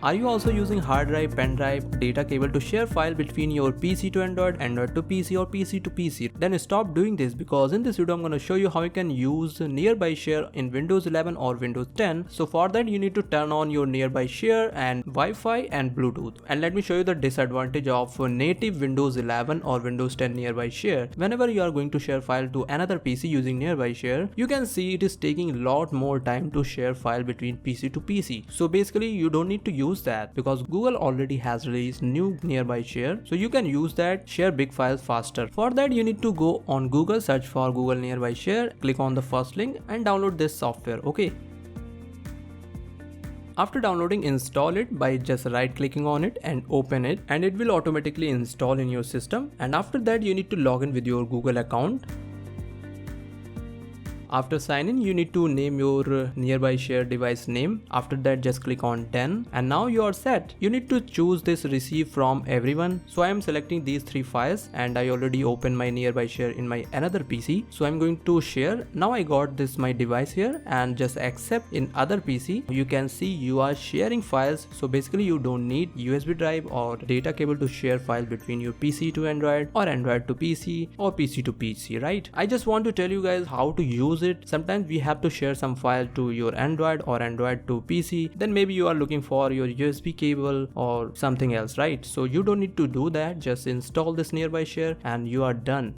Are you also using hard drive, pen drive, data cable to share file between your PC to Android, Android to PC or PC to PC? Then stop doing this, because in this video I'm going to show you how you can use nearby share in Windows 11 or Windows 10. So for that you need to turn on your nearby share and Wi-Fi and Bluetooth. And let me show you the disadvantage of native Windows 11 or Windows 10 nearby share. Whenever you are going to share file to another PC using nearby share, you can see it is taking a lot more time to share file between PC to PC. So basically you don't need to use that, because Google already has released new nearby share, so you can use that, share big files faster. For that you need to go on Google, search for Google nearby share, click on the first link and download this software. Okay. After downloading, install it by just right clicking on it and open it, and it will automatically install in your system. And after that you need to log in with your Google account. After sign in, you need to name your nearby share device name. After that just click on done, and now you are set. You need to choose this receive from everyone. So I am selecting these 3 files, and I already opened my nearby share in my another PC. So I'm going to share. Now I got this my device here, and just accept in other PC. You can see you are sharing files. So basically you don't need USB drive or data cable to share file between your PC to Android or Android to PC or PC to PC, right? I just want to tell you guys how to use it. Sometimes we have to share some file to your Android or Android to PC, then maybe you are looking for your USB cable or something else, right? So you don't need to do that, just install this nearby share and you are done.